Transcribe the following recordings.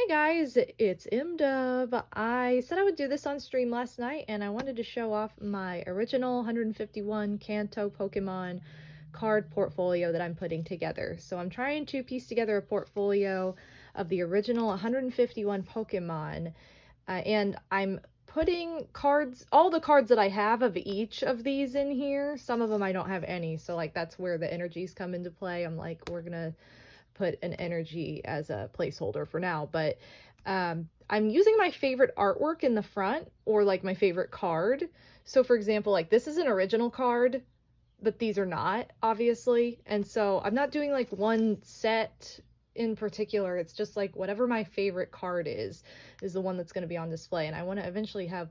Hey guys, it's MDub. I said I would do this on stream last night and I wanted to show off my original 151 Kanto Pokemon card portfolio that I'm putting together. So I'm trying to piece together a portfolio of the original 151 Pokemon, and I'm putting cards, all the cards that I have of each of these in here. Some of them I don't have any, so like that's where the energies come into play. I'm like, we're gonna put an energy as a placeholder for now, but I'm using my favorite artwork in the front or like my favorite card. So for example, like this is an original card, but these are not, obviously. And so I'm not doing like one set in particular. It's just like whatever my favorite card is the one that's going to be on display. And I want to eventually have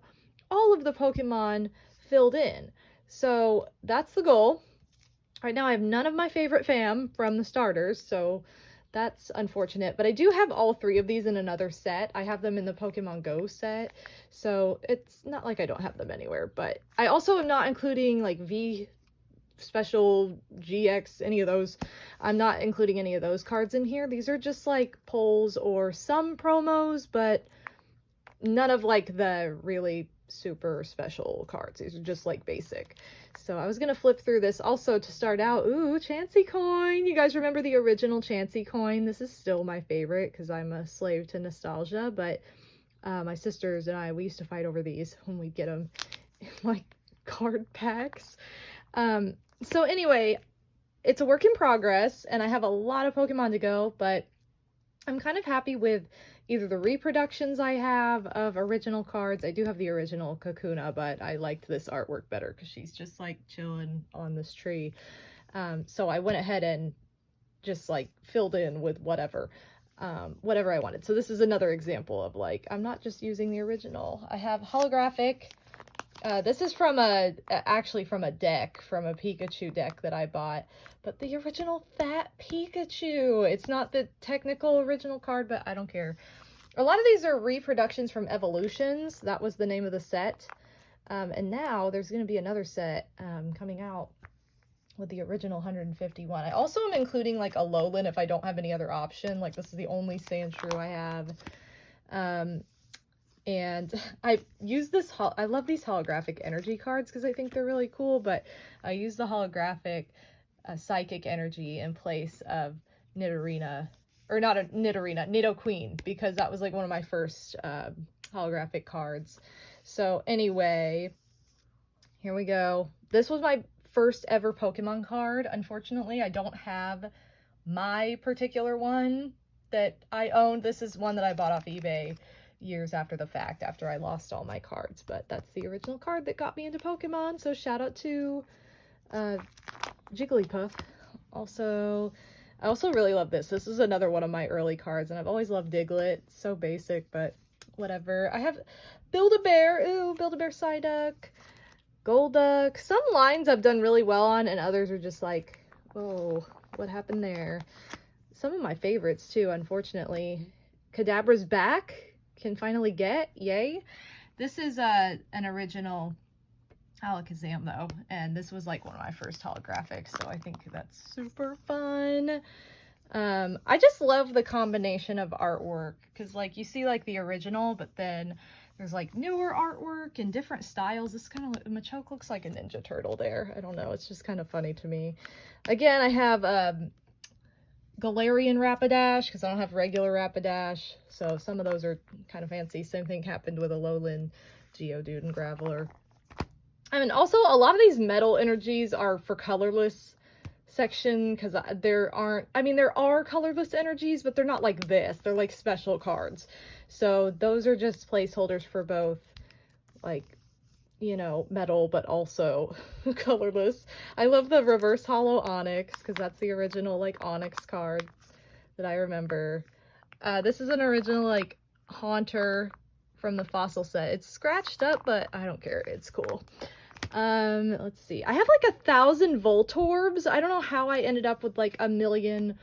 all of the Pokemon filled in. So that's the goal. Right now I have none of my favorite fam from the starters, so that's unfortunate. But I do have all three of these in another set. I have them in the Pokemon Go set, so it's not like I don't have them anywhere. But I also am not including like V Special, GX, any of those. I'm not including any of those cards in here. These are just like polls or some promos, but none of like the really super special cards. These are just like basic. So I was gonna flip through this also to start out. Ooh, Chansey coin. You guys remember the original Chansey coin? This is still my favorite because I'm a slave to nostalgia, but my sisters and I, we used to fight over these when we'd get them in like card packs. So anyway, it's a work in progress and I have a lot of Pokemon to go, but I'm kind of happy with either the reproductions I have of original cards. I do have the original Kakuna, but I liked this artwork better because she's just like chilling on this tree. So I went ahead and just like filled in with whatever I wanted. So this is another example of like, I'm not just using the original. I have holographic. This is from actually from a deck, from a Pikachu deck that I bought, but the original Fat Pikachu. It's not the technical original card, but I don't care. A lot of these are reproductions from Evolutions. That was the name of the set. And now there's going to be another set coming out with the original 151. I also am including like a Alolan if I don't have any other option. Like this is the only Sandshrew I have. And I use this, I love these holographic energy cards because I think they're really cool, but I use the holographic psychic energy in place of Nidorina, or not a Nidorina, Nidoqueen, because that was like one of my first holographic cards. So anyway, here we go. This was my first ever Pokemon card. Unfortunately, I don't have my particular one that I owned. This is one that I bought off eBay years after the fact, after I lost all my cards, but that's the original card that got me into Pokemon. So shout out to Jigglypuff. Also, I also really love this. This is another one of my early cards, and I've always loved Diglett. It's so basic, but whatever. I have Build-A-Bear. Ooh, Build-A-Bear Psyduck. Golduck. Some lines I've done really well on, and others are just like, oh, what happened there? Some of my favorites, too, unfortunately. Kadabra's back. Can finally get, yay. This is an original Alakazam though, and this was like one of my first holographics, so I think that's super fun. I just love the combination of artwork because like you see like the original, but then there's like newer artwork and different styles. This kind of, Machoke looks like a Ninja Turtle there. I don't know, it's just kind of funny to me. Again, I have Galarian Rapidash because I don't have regular Rapidash, so some of those are kind of fancy. Same thing happened with Alolan, Geodude, and Graveler. I mean, also a lot of these metal energies are for colorless section because there aren't, I mean, there are colorless energies, but they're not like this. They're like special cards. So those are just placeholders for both, like, you know, metal, but also colorless. I love the reverse holo Onyx because that's the original like Onyx card that I remember. This is an original like Haunter from the Fossil set. It's scratched up, but I don't care. It's cool. Let's see. I have like 1,000 Voltorbs. I don't know how I ended up with like 1,000,000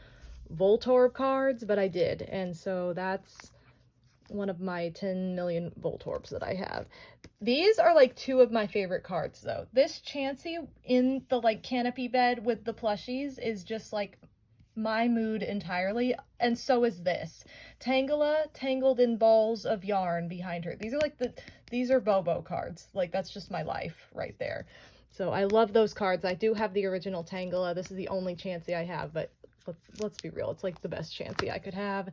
Voltorb cards, but I did. And so that's one of my 10 million Voltorbs that I have. These are like two of my favorite cards though. This Chansey in the like canopy bed with the plushies is just like my mood entirely, and so is this. Tangela, tangled in balls of yarn behind her. These are like these are Bobo cards. Like, that's just my life right there. So I love those cards. I do have the original Tangela. This is the only Chansey I have, but let's be real. It's like the best Chansey I could have.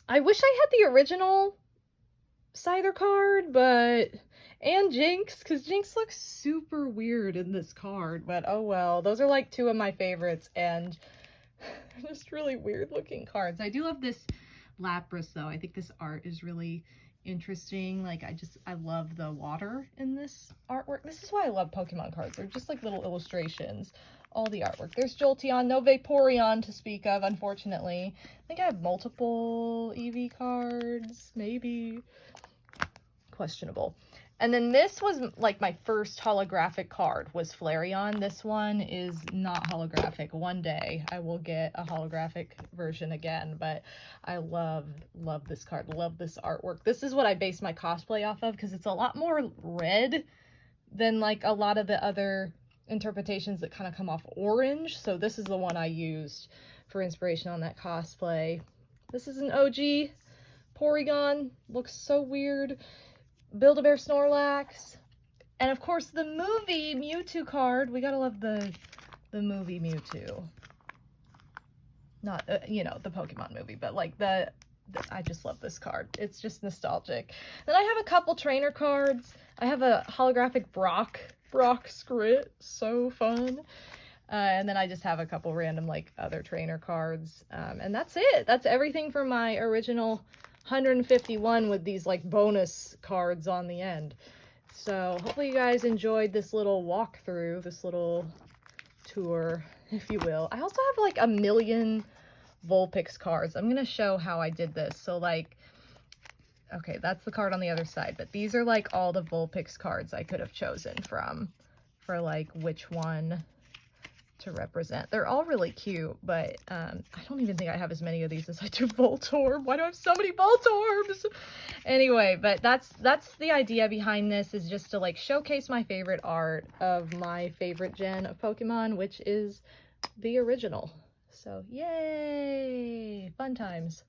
I wish I had the original Scyther card, but... and Jinx, because Jinx looks super weird in this card, but oh well. Those are like two of my favorites, and just really weird looking cards. I do love this Lapras though. I think this art is really interesting. Like, I love the water in this artwork. This is why I love Pokemon cards. They're just like little illustrations. All the artwork. There's Jolteon, no Vaporeon to speak of, unfortunately. I think I have multiple Eevee cards, maybe. Questionable. And then this was like my first holographic card, was Flareon. This one is not holographic. One day I will get a holographic version again, but I love this card. Love this artwork. This is what I base my cosplay off of, because it's a lot more red than like a lot of the other interpretations that kind of come off orange. So this is the one I used for inspiration on that cosplay. This is an OG Porygon. Looks so weird. Build-A-Bear Snorlax. And of course the movie Mewtwo card. We gotta love the movie Mewtwo. Not, you know, the Pokemon movie, but like I just love this card. It's just nostalgic. Then I have a couple trainer cards. I have a holographic Brock Skrit. So fun. And then I just have a couple random like other trainer cards. And that's it. That's everything for my original 151 with these like bonus cards on the end. So hopefully you guys enjoyed this little walkthrough, this little tour, if you will. I also have like a million Vulpix cards. I'm gonna show how I did this. So like, okay, that's the card on the other side, but these are like all the Vulpix cards I could have chosen from for like which one to represent. They're all really cute, but I don't even think I have as many of these as I do Voltorb. Why do I have so many Voltorbs? Anyway, but that's the idea behind this, is just to like showcase my favorite art of my favorite gen of Pokemon, which is the original. So yay! Fun times.